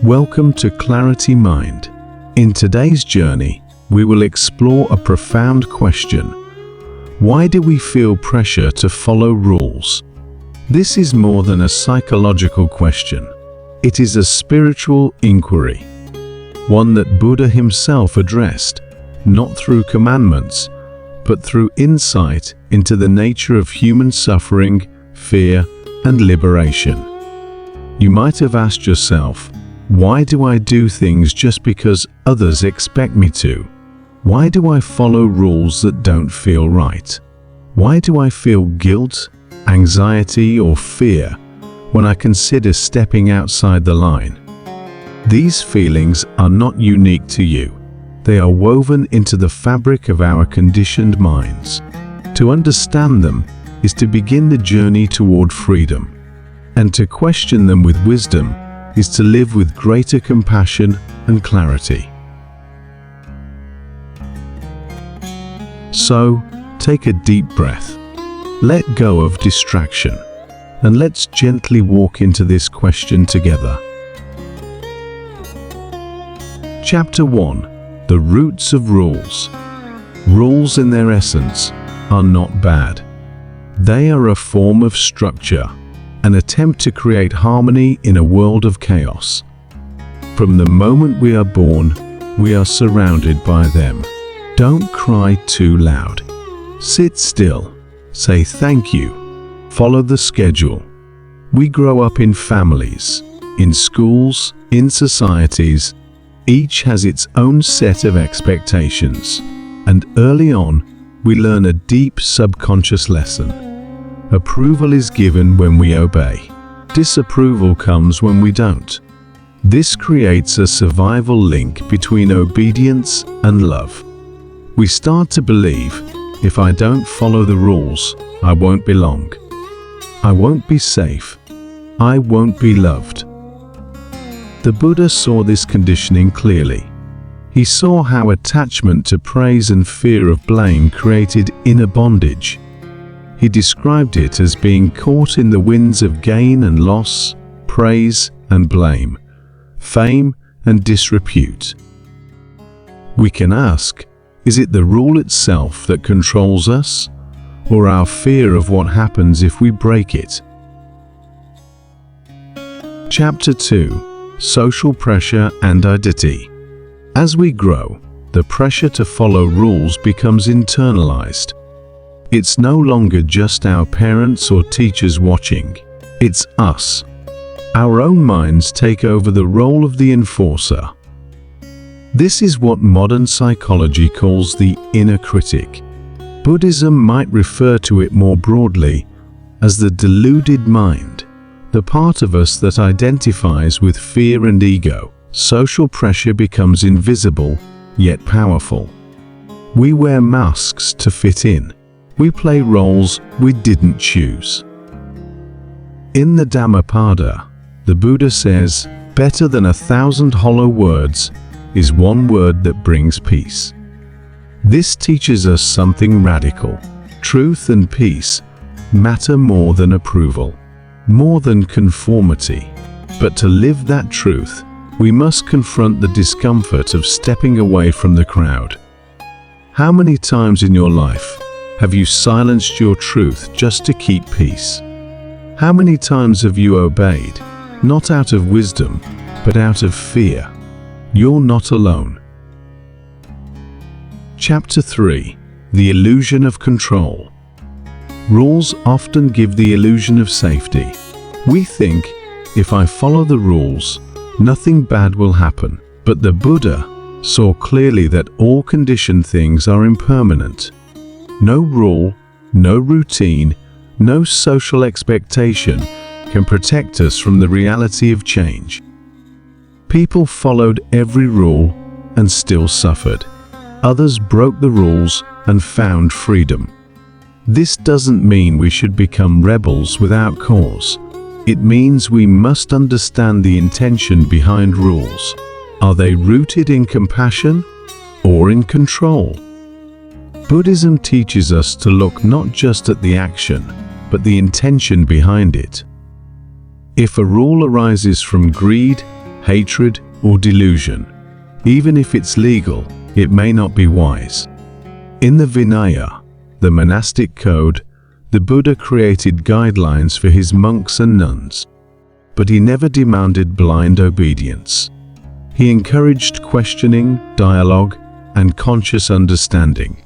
Welcome to Clarity Mind. In today's journey, we will explore a profound question. Why do we feel pressure to follow rules? This is more than a psychological question. It is a spiritual inquiry, one that Buddha himself addressed, not through commandments, but through insight into the nature of human suffering, fear, and liberation. You might have asked yourself, why do I do things just because others expect me to? Why do I follow rules that don't feel right? Why do I feel guilt, anxiety, or fear when I consider stepping outside the line? These feelings are not unique to you. They are woven into the fabric of our conditioned minds. To understand them is to begin the journey toward freedom, and to question them with wisdom is to live with greater compassion and clarity. So, take a deep breath. Let go of distraction, and let's gently walk into this question together. Chapter 1. The Roots of Rules. Rules in their essence are not bad. They are a form of structure, an attempt to create harmony in a world of chaos. From the moment we are born, we are surrounded by them. Don't cry too loud. Sit still. Say thank you. Follow the schedule. We grow up in families, in schools, in societies. Each has its own set of expectations, and early on, we learn a deep subconscious lesson. Approval is given when we obey. Disapproval comes when we don't. This creates a survival link between obedience and love. We start to believe, if I don't follow the rules, I won't belong. I won't be safe. I won't be loved. The Buddha saw this conditioning clearly. He saw how attachment to praise and fear of blame created inner bondage. He described it as being caught in the winds of gain and loss, praise and blame, fame and disrepute. We can ask, is it the rule itself that controls us, or our fear of what happens if we break it? Chapter 2. Social Pressure and Identity. As we grow, the pressure to follow rules becomes internalized. It's no longer just our parents or teachers watching. It's us. Our own minds take over the role of the enforcer. This is what modern psychology calls the inner critic. Buddhism might refer to it more broadly as the deluded mind, the part of us that identifies with fear and ego. Social pressure becomes invisible, yet powerful. We wear masks to fit in. We play roles we didn't choose. In the Dhammapada, the Buddha says, better than 1,000 hollow words is one word that brings peace. This teaches us something radical. Truth and peace matter more than approval, more than conformity. But to live that truth, we must confront the discomfort of stepping away from the crowd. How many times in your life have you silenced your truth just to keep peace? How many times have you obeyed, not out of wisdom, but out of fear? You're not alone. Chapter 3. The Illusion of Control. Rules often give the illusion of safety. We think, if I follow the rules, nothing bad will happen. But the Buddha saw clearly that all conditioned things are impermanent. No rule, no routine, no social expectation can protect us from the reality of change. People followed every rule and still suffered. Others broke the rules and found freedom. This doesn't mean we should become rebels without cause. It means we must understand the intention behind rules. Are they rooted in compassion or in control? Buddhism teaches us to look not just at the action, but the intention behind it. If a rule arises from greed, hatred, or delusion. Even if it's legal, it may not be wise. In the Vinaya, the monastic code, the Buddha created guidelines for his monks and nuns. But he never demanded blind obedience. He encouraged questioning, dialogue, and conscious understanding.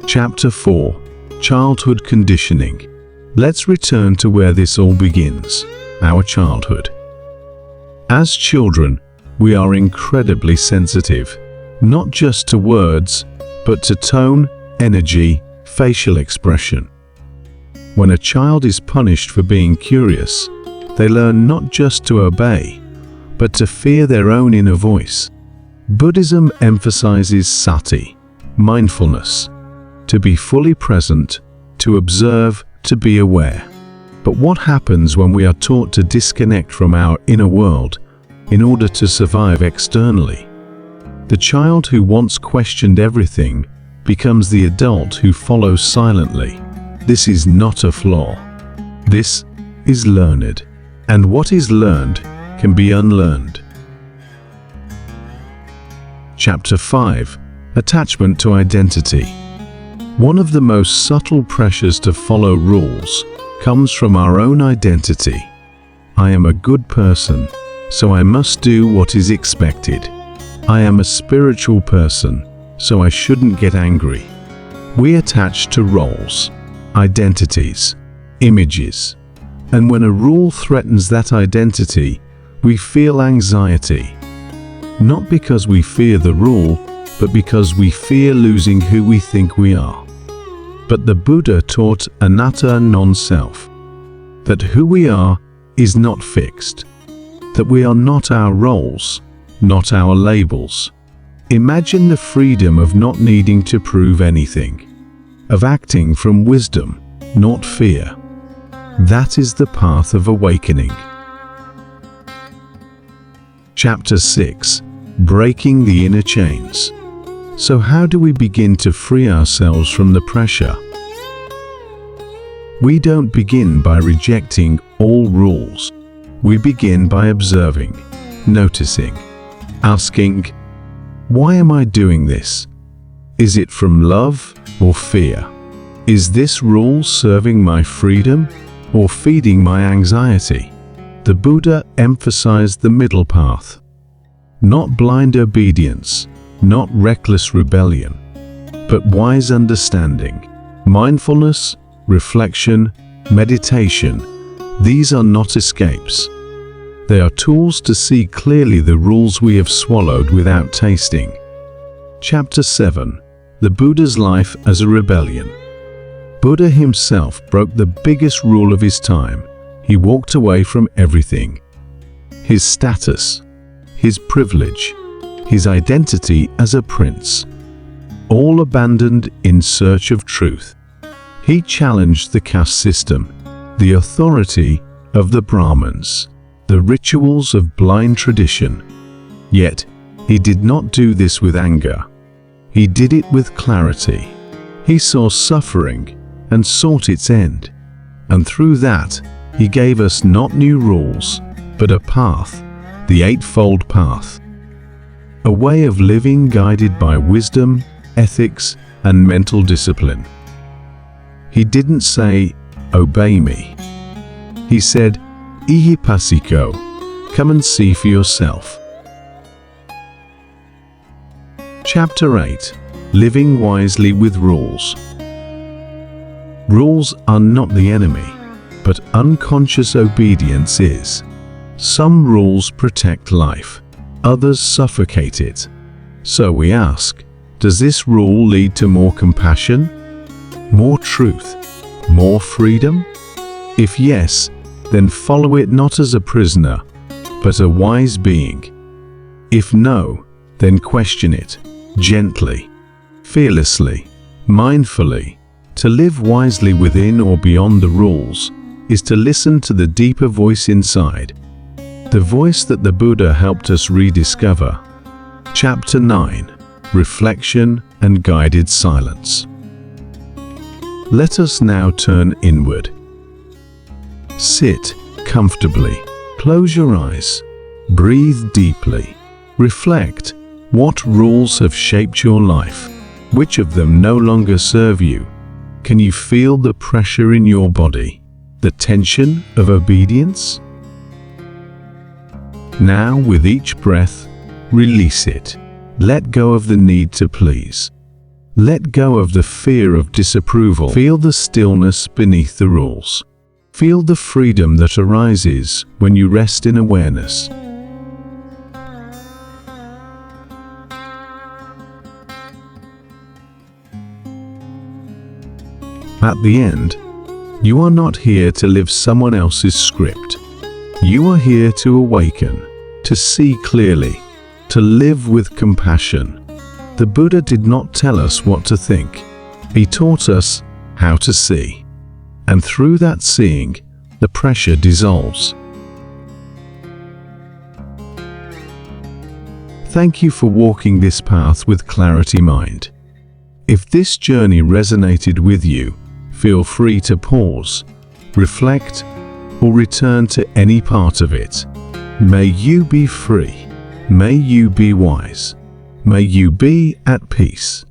Chapter 4. Childhood Conditioning. Let's return to where this all begins, our childhood. As children, we are incredibly sensitive, not just to words, but to tone, energy, facial expression. When a child is punished for being curious, they learn not just to obey, but to fear their own inner voice. Buddhism emphasizes sati, mindfulness, to be fully present, to observe, to be aware. But what happens when we are taught to disconnect from our inner world in order to survive externally? The child who once questioned everything becomes the adult who follows silently. This is not a flaw. This is learned. And what is learned can be unlearned. Chapter 5. Attachment to identity. One of the most subtle pressures to follow rules comes from our own identity. I am a good person, so I must do what is expected. I am a spiritual person, so I shouldn't get angry. We attach to roles, identities, images, and when a rule threatens that identity, we feel anxiety. Not because we fear the rule, but because we fear losing who we think we are. But the Buddha taught anatta non-self, that who we are is not fixed, that we are not our roles, not our labels. Imagine the freedom of not needing to prove anything, of acting from wisdom, not fear. That is the path of awakening. Chapter 6. Breaking the inner chains. So how do we begin to free ourselves from the pressure? We don't begin by rejecting all rules. We begin by observing, noticing, asking, why am I doing this? Is it from love or fear? Is this rule serving my freedom or feeding my anxiety? The Buddha emphasized the middle path. Not blind obedience, not reckless rebellion, but wise understanding, mindfulness, reflection, meditation. These are not escapes. They are tools to see clearly the rules we have swallowed without tasting. Chapter 7. The Buddha's life as a rebellion. Buddha himself broke the biggest rule of his time. He walked away from everything. His status, his privilege, his identity as a prince, all abandoned in search of truth. He challenged the caste system, the authority of the Brahmins, the rituals of blind tradition. Yet, he did not do this with anger. He did it with clarity. He saw suffering and sought its end. And through that, he gave us not new rules, but a path, the Eightfold Path. A way of living guided by wisdom, ethics, and mental discipline. He didn't say, obey me. He said, ihipasiko, come and see for yourself. Chapter 8. Living wisely with rules. Rules are not the enemy, but unconscious obedience is. Some rules protect life, others suffocate it. So we ask, does this rule lead to more compassion, more truth, more freedom? If yes, then follow it not as a prisoner, but a wise being. If no, then question it, gently, fearlessly, mindfully. To live wisely within or beyond the rules is to listen to the deeper voice inside, the voice that the Buddha helped us rediscover. Chapter 9. Reflection and Guided Silence. Let us now turn inward. Sit comfortably, Close your eyes. Breathe deeply. Reflect. What rules have shaped your life? Which of them no longer serve you? Can you feel the pressure in your body? The tension of obedience? Now, with each breath, release it. Let go of the need to please. Let go of the fear of disapproval. Feel the stillness beneath the rules. Feel the freedom that arises when you rest in awareness. At the end, you are not here to live someone else's script. You are here to awaken, to see clearly, to live with compassion. The Buddha did not tell us what to think. He taught us how to see. And through that seeing, the pressure dissolves. Thank you for walking this path with clarity mind. If this journey resonated with you, feel free to pause, reflect, or return to any part of it. May you be free. May you be wise. May you be at peace.